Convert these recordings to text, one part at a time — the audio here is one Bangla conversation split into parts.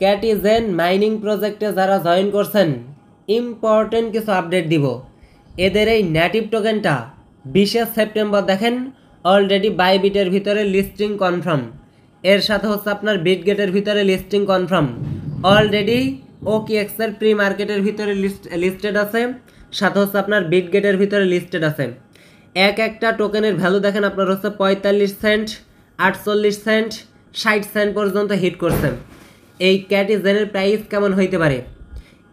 ক্যাটিজেন মাইনিং প্রজেক্টে যারা জয়েন করছেন ইম্পর্টেন্ট কিছু আপডেট দিব। এদের এই নেটিভ টোকেনটা 20 সেপ্টেম্বর দেখেন অলরেডি বাইবিটের ভিতরে লিস্টিং কনফার্ম, এর সাথে হচ্ছে আপনার বিটগেটের ভিতরে লিস্টিং কনফার্ম, অলরেডি ওকেএক্সের প্রি মার্কেটের ভিতরে লিস্টেড আছে, সাথে হচ্ছে আপনার বিটগেটের ভিতরে লিস্টেড আছে। এক একটা টোকেনের ভ্যালু দেখেন আপনার হচ্ছে 45 সেন্ট, 48 সেন্ট, 60 সেন্ট পর্যন্ত হিট করছে। এই ক্যাটিজেনের প্রাইস কেমন হইতে পারে,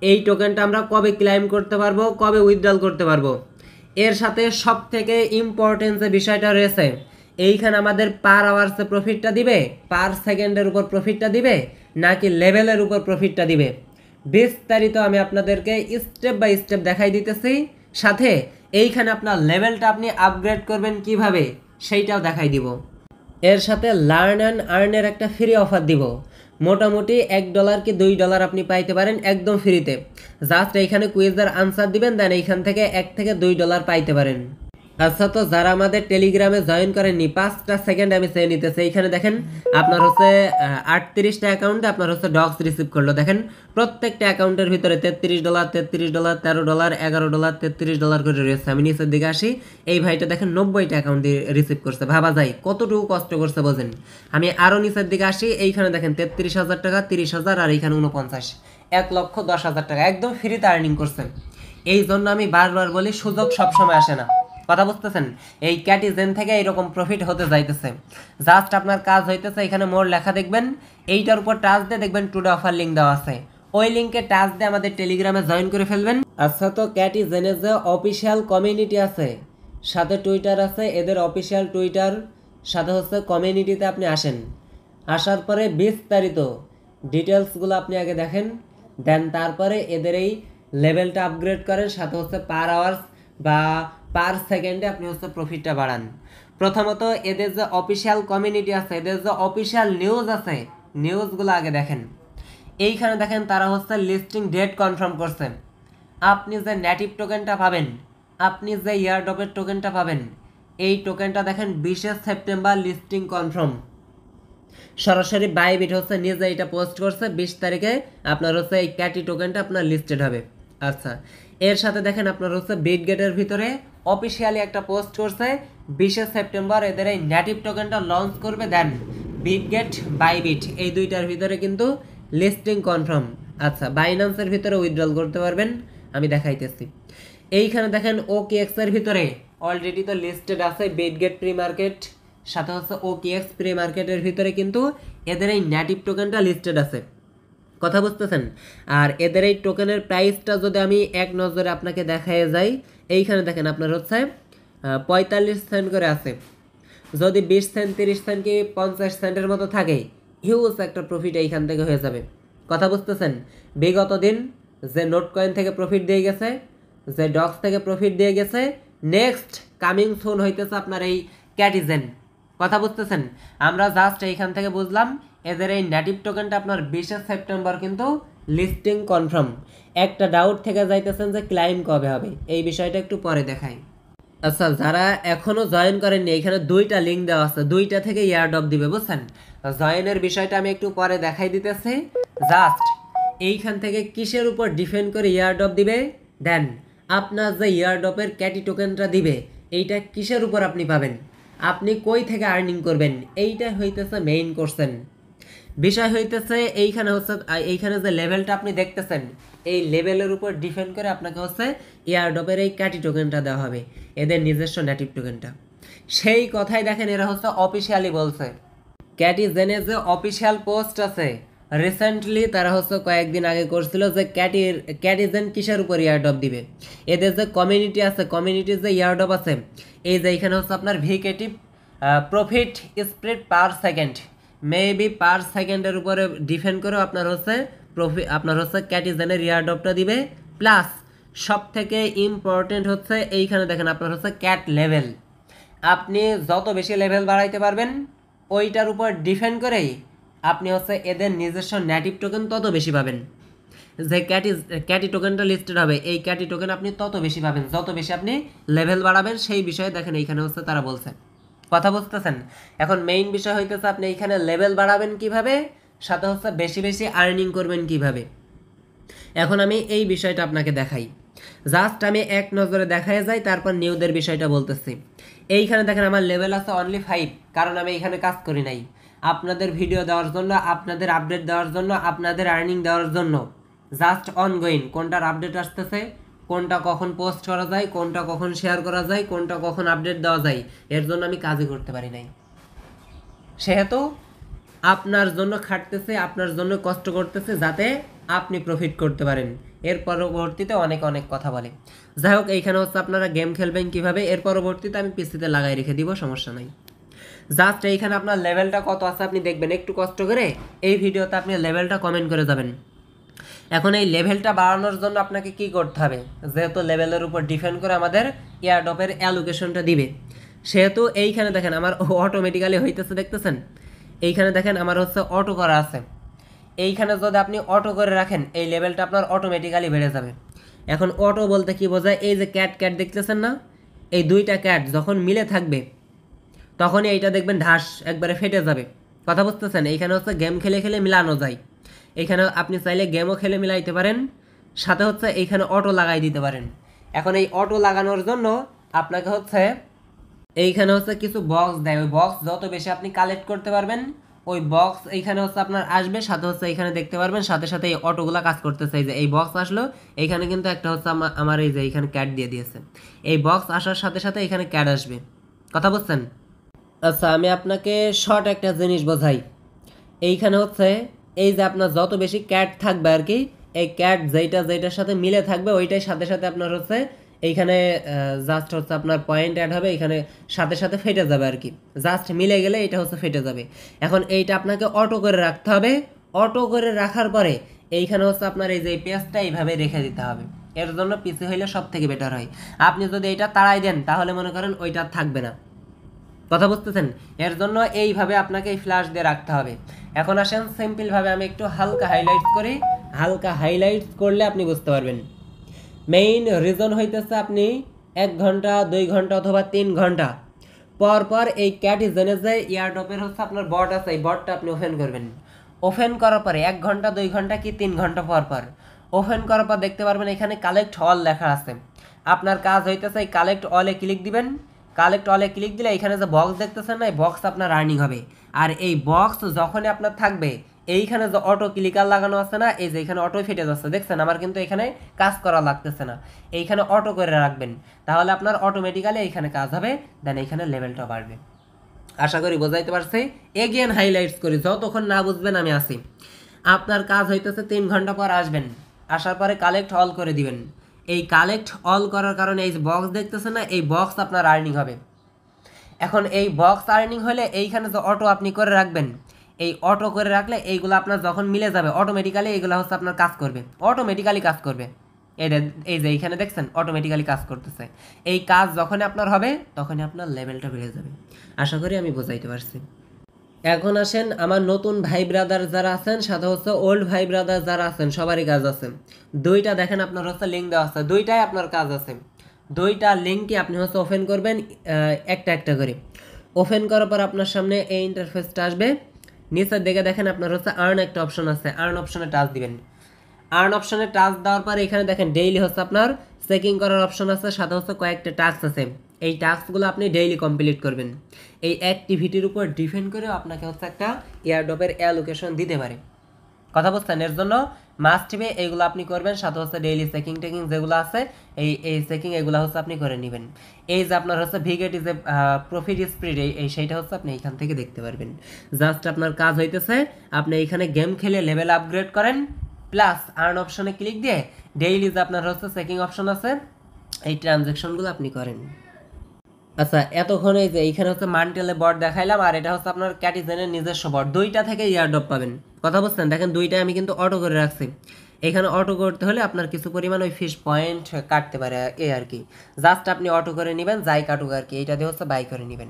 এই টোকেনটা আমরা কবে ক্লাইম করতে পারবো, কবে উইথড্রল করতে পারবো, এর সাথে সব থেকে ইম্পর্টেন্ট যে বিষয়টা রয়েছে এইখানে আমাদের পার আওয়ার্সে প্রফিটটা দিবে, পার সেকেন্ডের উপর প্রফিটটা দিবে, নাকি লেভেলের উপর প্রফিটটা দিবে, বিস্তারিত আমি আপনাদেরকে স্টেপ বাই স্টেপ দেখাই দিতেছি। সাথে এইখানে আপনার লেভেলটা আপনি আপগ্রেড করবেন কিভাবে সেইটাও দেখাই দিব। এর সাথে লার্ন অ্যান্ড আর্নের একটা ফ্রি অফার দিব, মোটামুটি $1 কি $2 আপনি পাইতে পারেন একদম ফ্রিতে। জাস্ট এইখানে কুইজের আনসার দিবেন, দেন এইখান থেকে $1 থেকে $2 পাইতে পারেন। আচ্ছা, তো যারা আমাদের টেলিগ্রামে জয়েন করেননি 5টা সেকেন্ড আমি চেয়ে নিতেছি। এইখানে দেখেন আপনার হচ্ছে 38টা অ্যাকাউন্টে আপনার হচ্ছে ডক্স রিসিভ করলো। দেখেন প্রত্যেকটা অ্যাকাউন্টের ভিতরে $33, $33, $13, $11, $33 করে রয়েছে। আমি নিচের দিকে আসি, এই ভাইটা দেখেন 90টা অ্যাকাউন্ট দিয়ে রিসিভ করছে। ভাবা যায় কতটুকু কষ্ট করছে বোঝেন। আমি আরও নিচের দিকে আসি, এইখানে দেখেন 33,000 টাকা, 30,000, আর এইখানে 49, 1,10,000 টাকা একদম ফ্রিতে আর্নিং করছেন। এই জন্য আমি বারবার বলি সুযোগ সবসময় আসে না, কথা বুঝতেছেন। এই ক্যাটিজেন থেকে এইরকম প্রফিট হতে যাইতেছে। জাস্ট আপনার কাজ হইতেছে এখানে মোর লেখা দেখবেন, এইটার উপর টাচ দিয়ে দেখবেন টুডে অফার লিঙ্ক দেওয়া আছে, ওই লিঙ্কে টাচ দিয়ে আমাদের টেলিগ্রামে জয়েন করে ফেলবেন। আচ্ছা, তো ক্যাটিজেনের যে অফিসিয়াল কমিউনিটি আছে, সাথে টুইটার আছে, এদের অফিসিয়াল টুইটার সাথে হচ্ছে কমিউনিটিতে আপনি আসেন। আসার পরে বিস্তারিত ডিটেলসগুলো আপনি আগে দেখেন, দেন তারপরে এদের এই লেভেলটা আপগ্রেড করেন, সাথে হচ্ছে পার আওয়ার্স বা পার সেকেন্ডে আপনি হচ্ছে প্রফিটটা বাড়ান। প্রথমত এদের যে অফিসিয়াল কমিউনিটি আছে, এদের যে অফিসিয়াল নিউজ আছে, নিউজগুলো আগে দেখেন। এইখানে দেখেন তারা হচ্ছে লিস্টিং ডেট কনফার্ম করছে। আপনি যে নেটিভ টোকেনটা পাবেন, আপনি যে ইয়ারড্রপের টোকেনটা পাবেন, এই টোকেনটা দেখেন 20 সেপ্টেম্বর লিস্টিং কনফার্ম। সরাসরি বাইবিট হচ্ছে নিজে এটা পোস্ট করছে 20 তারিখে আপনার হচ্ছে এই ক্যাটি টোকেনটা আপনার লিস্টেড হবে। আচ্ছা, এর সাথে দেখেন আপনার হচ্ছে বিটগেটের ভিতরে অফিসিয়ালি একটা পোস্ট করছে 20 সেপ্টেম্বর এদের এই নেটিভ টোকেনটা লঞ্চ করবে। দেন বিটগেট, বাইবিট এই দুইটার ভিতরে কিন্তু লিস্টিং কনফার্ম। আচ্ছা, বাইন্যান্সের ভিতরে উইথড্রল করতে পারবেন, আমি দেখাইতেছি। এইখানে দেখেন ওকেএক্স এর ভিতরে অলরেডি তো লিস্টেড আছে বিটগেট প্রি মার্কেট, সাথে হচ্ছে ওকেএক্স প্রি মার্কেটের ভিতরে কিন্তু এদের এই নেটিভ টোকেনটা লিস্টেড আছে, কথা বুঝতেছেন। আর এদের এই টোকেনের প্রাইসটা যদি আমি এক নজরে আপনাকে দেখাই যাই, এইখানে দেখেন আপনার হচ্ছে 45 সেন্ট করে আছে। যদি 20 সেন্ট, 30 সেন্ট কি 50 সেন্টের মতো থাকে, হিউজ একটা প্রফিট এইখান থেকে হয়ে যাবে, কথা বুঝতেছেন। বিগত দিন যে নোট কয়েন থেকে প্রফিট দিয়ে গেছে, যে ডক্স থেকে প্রফিট দিয়ে গেছে, নেক্সট কামিং সুন হইতেছে আপনার এই ক্যাটিজেন, কথা বুঝতেছেন। আমরা জাস্ট এইখান থেকে বুঝলাম এদের এই নেটিভ টোকেনটা আপনার 20 সেপ্টেম্বর কিন্তু লিস্টিং কনফার্ম। একটা ডাউট থেকে যাইতেছেন যে ক্লাইম কবে হবে, এই বিষয়টা একটু পরে দেখাই। আচ্ছা, যারা এখনো জয়েন করেননি, এখানে 2টা লিঙ্ক দেওয়া আছে, 2টা থেকে ইয়ারড্রপ দিবে, বুঝছেন। জয়েনের বিষয়টা আমি একটু পরে দেখাই দিতেছি। জাস্ট এইখান থেকে কিসের উপর ডিপেন্ড করে ইয়ারড্রপ দিবে, দেন আপনার যে ইয়ারড্রপের ক্যাটি টোকেনটা দিবে এইটা কিসের উপর আপনি পাবেন, আপনি কই থেকে আর্নিং করবেন, এইটা হইতেছে মেইন কোশ্চেন। বিষয় হইতেছে এইখানে হচ্ছে এইখানে যে লেভেলটা আপনি দেখতেছেন, এই লেভেলের উপর ডিপেন্ড করে আপনাকে হচ্ছে এয়ারড্রপের এই ক্যাটি টোকেনটা দেওয়া হবে, এদের নিজস্ব নেটিভ টোকেনটা। সেই কথাই দেখেন এরা হচ্ছে অফিসিয়ালি বলছে। ক্যাটিজেনের যে অফিসিয়াল পোস্ট আছে রিসেন্টলি তারা হচ্ছে কয়েকদিন আগে করছিল যে ক্যাটিজেন কিসের উপর ইয়ারড্রপ দিবে। এদের যে কমিউনিটি আছে, কমিউনিটির যে ইয়ারড্রপ আছে, এই যে এখানে হচ্ছে আপনার ভিকেটিভ profit spread per second, maybe per সেকেন্ডের উপরে ডিপেন্ড করে আপনার হচ্ছে প্রফিট, আপনার হচ্ছে ক্যাটিজেনের ইয়ারড্রপটা দিবে। প্লাস সব থেকে ইম্পর্টেন্ট হচ্ছে এইখানে দেখেন আপনার হচ্ছে ক্যাট লেভেল, আপনি যত বেশি লেভেল বাড়াইতে পারবেন ওইটার উপর ডিপেন্ড করেই আপনি হচ্ছে এদের নিজস্ব নেটিভ টোকেন তত বেশি পাবেন। যে ক্যাটি টোকেনটা লিস্টেড হবে, এই ক্যাটি টোকেন আপনি তত বেশি পাবেন যত বেশি আপনি লেভেল বাড়াবেন। সেই বিষয়ে দেখেন এইখানে হচ্ছে তারা বলছে, কথা বুঝতেছেন। এখন মেইন বিষয় হইতেছে আপনি এইখানে লেভেল বাড়াবেন কিভাবে, সাথে হচ্ছে বেশি বেশি আর্নিং করবেন কিভাবে। এখন আমি এই বিষয়টা আপনাকে দেখাই, জাস্ট আমি এক নজরে দেখায় যাই, তারপর নিউদের বিষয়টা বলতেছি। এইখানে দেখেন আমার লেভেল আছে অনলি 5, কারণ আমি এখানে কাজ করি নাই। আপনাদের ভিডিও দেওয়ার জন্য, আপনাদের আপডেট দেওয়ার জন্য, আপনাদের আর্নিং দেওয়ার জন্য জাস্ট অনগোয়িং কোনটার আপডেট আসতেছে, কোনটা কখন পোস্ট করা যায়, কোনটা কখন শেয়ার করা যায়, কোনটা কখন আপডেট দেওয়া যায়, এর জন্য আমি কাজই করতে পারি নাই। সেহেতু আপনার জন্য খাটতেছে, আপনার জন্য কষ্ট করতেছে, যাতে আপনি প্রফিট করতে পারেন। এর পরবর্তীতে অনেক অনেক কথা বলে। যাই হোক, এইখানে হচ্ছে আপনারা গেম খেলবেন কিভাবে, এর পরবর্তীতে আমি পিসিতে লাগাই রেখে দিব, সমস্যা নাই। জাস্ট এইখানে আপনার লেভেলটা কত আছে আপনি দেখবেন, একটু কষ্ট করে এই ভিডিওতে আপনি লেভেলটা কমেন্ট করে যাবেন। এখন এই লেভেলটা বাড়ানোর জন্য আপনাকে কি করতে হবে, যেহেতু লেভেলের উপর ডিপেন্ড করে আমাদের এয়ারড্রপের অ্যালোকেশনটা দিবে, সেহেতু এইখানে দেখেন আমার অটোমেটিক্যালি হইতেছে, দেখতেছেন এইখানে দেখেন আমার হচ্ছে অটো করা আছে। এইখানে যদি আপনি অটো করে রাখেন, এই লেভেলটা আপনার অটোমেটিক্যালি বেড়ে যাবে। এখন অটো বলতে কি বোঝায়, এই যে ক্যাট ক্যাট দেখতেছেন না, এই দুইটা ক্যাট যখন মিলে থাকবে তখনই এইটা দেখবেন ঢাস একবারে ফেটে যাবে। কথা বুঝতেছেন, এইখানে হচ্ছে গেম খেলে খেলে মিলানো যায়। এইখানে আপনি চাইলে গেমও খেলে মিলাইতে পারেন, সাথে হচ্ছে এইখানে অটো লাগাই দিতে পারেন। এখন এই অটো লাগানোর জন্য আপনাকে হচ্ছে এইখানে হচ্ছে কিছু বক্স দেয়, ওই বক্স যত বেশি আপনি কালেক্ট করতে পারবেন, ওই বক্স এইখানে হচ্ছে আপনার আসবে, সাথে হচ্ছে এইখানে দেখতে পারবেন সাথে সাথে এই অটোগুলা কাজ করতেছে। এই যে এই বক্স আসলো, এইখানে কিন্তু একটা হচ্ছে আমার এই যে এইখানে ক্যাট দিয়ে দিয়েছে, এই বক্স আসার সাথে সাথে এখানে ক্যাট আসবে। কথা বুঝছেন? আচ্ছা, আমি আপনাকে শর্ট একটা জিনিস বোঝাই। এইখানে হচ্ছে এই যে আপনার যত বেশি ক্যাট থাকবে আর কি, এই ক্যাট যেটার সাথে মিলে থাকবে ওইটাই সাথে সাথে আপনার হচ্ছে এইখানে জাস্ট হচ্ছে আপনার পয়েন্ট অ্যাড হবে, এখানে সাথে সাথে ফেটে যাবে আর কি, জাস্ট মিলে গেলে এটা হচ্ছে ফেটে যাবে। এখন এইটা আপনাকে অটো করে রাখতে হবে, অটো করে রাখার পরে এইখানে হচ্ছে আপনার এই যে পেজটা এইভাবে রেখে দিতে হবে। এর জন্য পিসি হইলে সব থেকে বেটার হয়। আপনি যদি এইটা তাড়াই দেন তাহলে মনে করেন ওইটা থাকবে না। কথা বুঝতেছেন? এর জন্য এইভাবে আপনাকে এই ফ্ল্যাশ দিয়ে রাখতে হবে। এখন আসেন সিম্পলভাবে আমি একটু হালকা হাইলাইটস করি, হালকা হাইলাইটস করলে আপনি বুঝতে পারবেন। মেইন রিজন হইতেছে আপনি 1 ঘন্টা 2 ঘন্টা অথবা 3 ঘন্টা পর পর এই ক্যাটিজেনে যে এয়ারড্রপের হচ্ছে আপনার বট আছে, এই বটটা আপনি ওপেন করবেন। ওপেন করার পরে 1 ঘন্টা 2 ঘন্টা কি 3 ঘন্টা পর পর ওপেন করার পর দেখতে পারবেন এখানে কালেক্ট অল লেখা আছে। আপনার কাজ হইতেছে এই কালেক্ট অলে ক্লিক দিবেন। কালেক্ট অলে ক্লিক দিলে এখানে যে বক্স দেখতেছেন না, এই বক্স আপনার আর্নিং হবে। আর এই বক্স যখনই আপনার থাকবে, এইখানে যে অটো ক্লিকার লাগানো আছে না, এই যে এখানে অটো ফেটে যাচ্ছে দেখছেন, আমার কিন্তু এখানে কাজ করা লাগতেছে না, এইখানে অটো করে রাখবেন, তাহলে আপনার অটোমেটিক্যালি এইখানে কাজ হবে, দেন এইখানে লেভেলটা বাড়বে। আশা করি বোঝাইতে পারছি। এগেন হাইলাইটস করি, যতক্ষণ না বুঝবেন আমি আসি। আপনার কাজ হইতেছে 3 ঘন্টা পর আসবেন, আসার পরে কালেক্ট অল করে দিবেন। এই কালেক্ট অল করার কারণে এই যে বক্স দেখতেছেন না, এই বক্স আপনার আর্নিং হবে। এখন এই বক্স আর্নিং হলে এইখানে যে অটো আপনি করে রাখবেন, এই অটো করে রাখলে এইগুলো আপনার যখন মিলে যাবে অটোমেটিক্যালি এইগুলো হচ্ছে আপনার কাজ করবে, অটোমেটিক্যালি কাজ করবে। এই যে এইখানে দেখছেন অটোমেটিক্যালি কাজ করতেছে। এই কাজ যখনই আপনার হবে তখনই আপনার লেভেলটা বেড়ে যাবে। আশা করি আমি বোঝাইতে পারছি। এখন আসেন আমার নতুন ভাই ব্রাদার যারা আছেন, সাথে হচ্ছে ওল্ড ভাই ব্রাদার যারা আছেন, সবারই কাজ আছে। দুইটা দেখেন আপনার হচ্ছে লিঙ্ক দেওয়া আছে, দুইটাই আপনার কাজ আছে। দুইটা লিঙ্কই আপনি হচ্ছে ওপেন করবেন একটা একটা করে। ওপেন করার পর আপনার সামনে এই ইন্টারফেসটা আসবে। নিচের দিকে দেখেন আপনার হচ্ছে আর্ন একটা অপশন আছে, আর্ন অপশনে টাচ দিবেন। আর্ন অপশনে টাচ দেওয়ার পরে এখানে দেখেন ডেইলি হচ্ছে আপনার চেকিং করার অপশন আছে, সাথে হচ্ছে কয়েকটা টাস্ক আছে। এই টাস্কগুলো আপনি ডেইলি কমপ্লিট করবেন। এই অ্যাক্টিভিটির উপর ডিপেন্ড করে আপনাকে হচ্ছে একটা এয়ারড্রপের অ্যালোকেশন দিতে পারে। কথা বুঝছেন? এর জন্য মাস্ট বি এইগুলো আপনি করবেন, সাথে হচ্ছে ডেইলি চেকিং টেকিং যেগুলো আছে এই চেকিং এগুলো হচ্ছে আপনি করে নেবেন। এই যে আপনার হচ্ছে ভিগেট ইজ এ প্রফিট স্প্রিড, এই সেইটা হচ্ছে আপনি এইখান থেকে দেখতে পারবেন। জাস্ট আপনার কাজ হইতেছে আপনি এইখানে গেম খেলে লেভেল আপগ্রেড করেন, প্লাস আর্ন অপশনে ক্লিক দিয়ে ডেইলি যে আপনার হচ্ছে চেকিং অপশন আছে এই ট্রানজ্যাকশনগুলো আপনি করেন। আচ্ছা, এতক্ষণ এই যে এইখানে হচ্ছে মান্টেলে বট দেখাইলাম, আর এটা হচ্ছে আপনার ক্যাটিজেনের নিজস্ব বট, দুইটা থেকে ইয়ারড্রপ পাবেন। কথা বুঝছেন? দেখেন দুইটাই আমি কিন্তু অটো করে রাখছি। এখানে অটো করতে হলে আপনার কিছু পরিমাণ ওই ফিশ পয়েন্ট কাটতে পারে এই আর কি। জাস্ট আপনি অটো করে নেবেন, যাই কাটুক আর কি, এইটা দিয়ে হচ্ছে বাই করে নেবেন।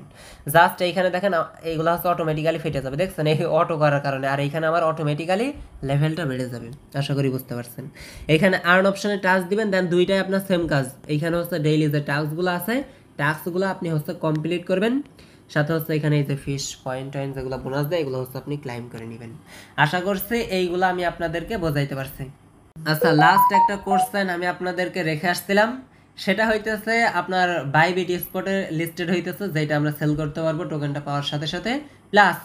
জাস্ট এইখানে দেখেন এইগুলো হচ্ছে অটোমেটিক্যালি ফেটে যাবে, দেখছেন এই অটো করার কারণে। আর এইখানে আমার অটোমেটিক্যালি লেভেলটা বেড়ে যাবে। আশা করি বুঝতে পারছেন। এইখানে আর্ন অপশনে টাচ দিবেন, দেন দুইটাই আপনার সেম কাজ। এইখানে হচ্ছে ডেইলি যে টাস্কগুলো আছে টাস্কগুলো আপনি হচ্ছে কমপ্লিট করবেন। সাথে হচ্ছে এখানে এই যে ফিশ পয়েন্ট টয়েন্ট যেগুলো বোনাস দেয় এগুলো হচ্ছে আপনি ক্লাইম করে নেবেন। আশা করছি এইগুলো আমি আপনাদেরকে বোঝাইতে পারছি। আচ্ছা, লাস্ট একটা কোশ্চেন আমি আপনাদেরকে রেখে আসছিলাম, সেটা হইতেছে আপনার বাইবিট স্পটে লিস্টেড হইতেছে, যেটা আমরা সেল করতে পারবো টোকেনটা পাওয়ার সাথে সাথে, প্লাস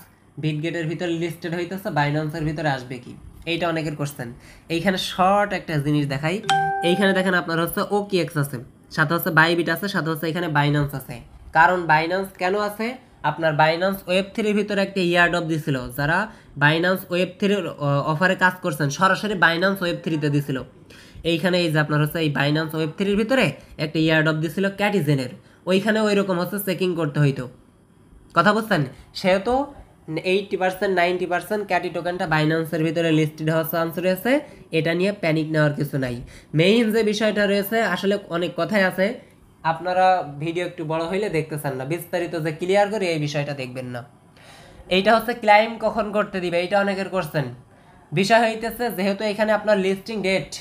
বিটগেটের ভিতরে লিস্টেড হইতেছে, বাইন্যান্সের ভিতরে আসবে কি, এইটা অনেকের কোশ্চেন। এইখানে শর্ট একটা জিনিস দেখাই। এইখানে দেখেন আপনার হচ্ছে OKX আছে, সাথে হচ্ছে বাইবিট আছে, সাথে হচ্ছে এখানে বাইন্যান্স আছে। কারণ বাইন্যান্স কেন আছে, আপনার বাইন্যান্স ওয়েব3 ভিতরে একটা ইয়ারড্রপ দিছিল, যারা বাইন্যান্স ওয়েব3 অফারে কাজ করছেন সরাসরি বাইন্যান্স ওয়েব3-তে দিছিল। এইখানে এই যে আপনার হচ্ছে এই বাইন্যান্স ওয়েব3 ভিতরে একটা ইয়ারড্রপ দিছিল ক্যাটিজেনের, ওইখানে ওই রকম হচ্ছে চেকিং করতে হইতো, কথা বুঝছেন। সেহেতু 80% 90% ক্যাটি টোকেনটা বাইন্যান্সের ভিতরে লিস্টেড হওয়ার চান্স রয়েছে, এটা নিয়ে প্যানিক নেওয়ার কিছু নাই। মেইন যে বিষয়টা রয়েছে, আসলে অনেক কথাই আছে, আপনারা ভিডিও একটু বড় হইলে দেখতে চান না, বিস্তারিত যে ক্লিয়ার করে এই বিষয়টা দেখবেন না। এইটা হচ্ছে ক্লাইম কখন করতে দিবে, এইটা অনেকের কোশ্চেন। বিষয় হইতেছে যেহেতু এখানে আপনার লিস্টিং ডেট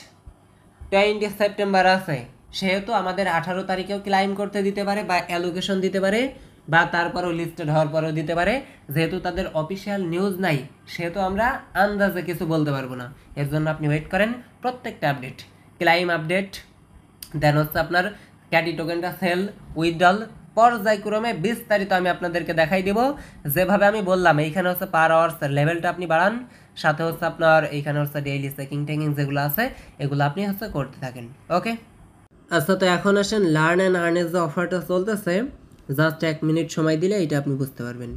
20 সেপ্টেম্বর আছে, সেহেতু আমাদের 18 তারিখেও ক্লাইম করতে দিতে পারে বা অ্যালোকেশন দিতে পারে, বা তারপরেও লিস্টেড হওয়ার পরেও দিতে পারে। যেহেতু তাদের অফিসিয়াল নিউজ নাই, সেহেতু আমরা আন্দাজে কিছু বলতে পারবো না। এর জন্য আপনি ওয়েট করেন প্রত্যেকটা আপডেট, ক্লাইম আপডেট, দেন হচ্ছে আপনার ক্যাটি টোকেনটা সেল উইথড্রল, পর্যায়ক্রমে বিস্তারিত আমি আপনাদেরকে দেখাই দেব। যেভাবে আমি বললাম, এইখানে হচ্ছে পার আওয়ার্স লেভেলটা আপনি বাড়ান, সাথে হচ্ছে আপনার এইখানে হচ্ছে ডেইলি চেকিং টেকিং যেগুলো আছে এগুলো আপনি হচ্ছে করতে থাকেন। ওকে, আচ্ছা, তো এখন আসেন লার্ন অ্যান্ড আর্নের যে অফারটা চলতেছে, জাস্ট 1 মিনিট সময় দিলে এটা আপনি বুঝতে পারবেন।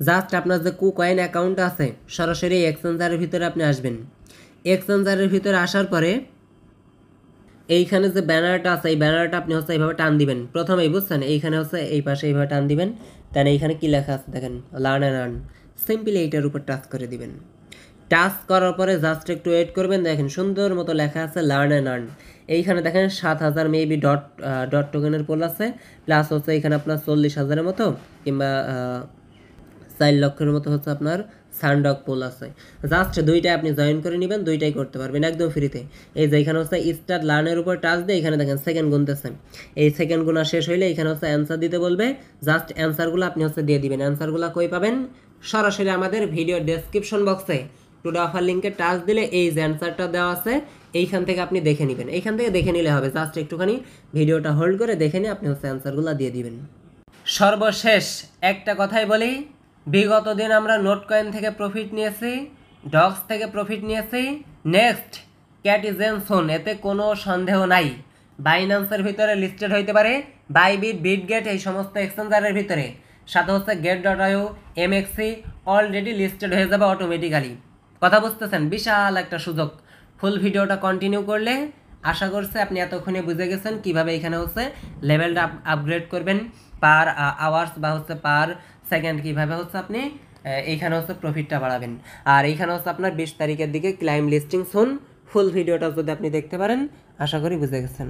জাস্ট আপনার যে কুকয়েন অ্যাকাউন্ট আছে, সরাসরি এক্সচেঞ্জারের ভিতরে আপনি আসবেন। এক্সচেঞ্জারের ভিতরে আসার পরে এইখানে যে ব্যানারটা আছে, এই ব্যানারটা আপনি হচ্ছে এইভাবে টান দিবেন প্রথমেই, বুঝছেন। এইখানে হচ্ছে এই পাশে এইভাবে টান দিবেন, তাই এইখানে কি লেখা আছে দেখেন, লার্ন অ্যান্ড আর্ন, সিম্পলি এইটার উপর টাচ করে দিবেন। টাচ করার পরে জাস্ট একটু ওয়েট করবেন, দেখেন সুন্দর মতো লেখা আছে লার্ন অ্যান্ড আর্ন। এইখানে দেখেন 7000 মেবি ডট টোকেনের পোল আছে, প্লাস হচ্ছে এখানে আপনার 40,000-এর মতো কিংবা 4 লক্ষের মতো হচ্ছে আপনার সানডক পোল আছে। জাস্ট দুইটাই আপনি জয়েন করে নেবেন, দুইটাই করতে পারবেন একদম ফ্রিতে। এই যে এখানে হচ্ছে স্টার্ট লার্নের উপর টাচ দিয়ে এখানে দেখেন সেকেন্ড গুনতেছে, এই সেকেন্ড গুণা শেষ হইলে এখানে হচ্ছে অ্যান্সার দিতে বলবে, জাস্ট অ্যান্সারগুলো আপনি হচ্ছে দিয়ে দিবেন। অ্যান্সারগুলো কই পাবেন, সরাসরি আমাদের ভিডিও ডেসক্রিপশন বক্সে টুডে অফার লিঙ্কে টাচ দিলে এই যে অ্যান্সারটা দেওয়া আছে এইখান থেকে আপনি দেখে নেবেন, এইখান থেকে দেখে নিলে হবে। জাস্ট একটুখানি ভিডিওটা হোল্ড করে দেখে নিয়ে আপনি হচ্ছে অ্যান্সারগুলো দিয়ে দিবেন। সর্বশেষ একটা কথাই বলি, বিগত দিন আমরা নোট কয়েন থেকে প্রফিট নিয়েছি, ডক্স থেকে প্রফিট নিয়েছি, নেক্সট ক্যাটিজেনসন, এতে কোনো সন্দেহ নাই বাইন্যান্সের ভিতরে লিস্টেড হইতে পারে, বাইবিট, বিটগেট, এই সমস্ত এক্সচেঞ্জারের ভিতরে, সাথে হচ্ছে get.io, MXC অলরেডি লিস্টেড হয়ে যাবে অটোমেটিক্যালি, কথা বুঝতেছেন। বিশাল একটা সুযোগ। ফুল ভিডিওটা কন্টিনিউ করলে আশা করছি আপনি এতক্ষণে বুঝে গেছেন কিভাবে এখানে হচ্ছে লেভেলটা আপগ্রেড করবেন, পার আওয়ার্স বা হচ্ছে পার সেকেন্ড কিভাবে হচ্ছে আপনি এইখানে হচ্ছে প্রফিটটা বাড়াবেন। আর এইখানে হচ্ছে আপনার 20 তারিখের দিকে ক্লাইম লিস্টিং শুন, ফুল ভিডিওটা যদি আপনি দেখতে পারেন আশা করি বুঝে গেছেন।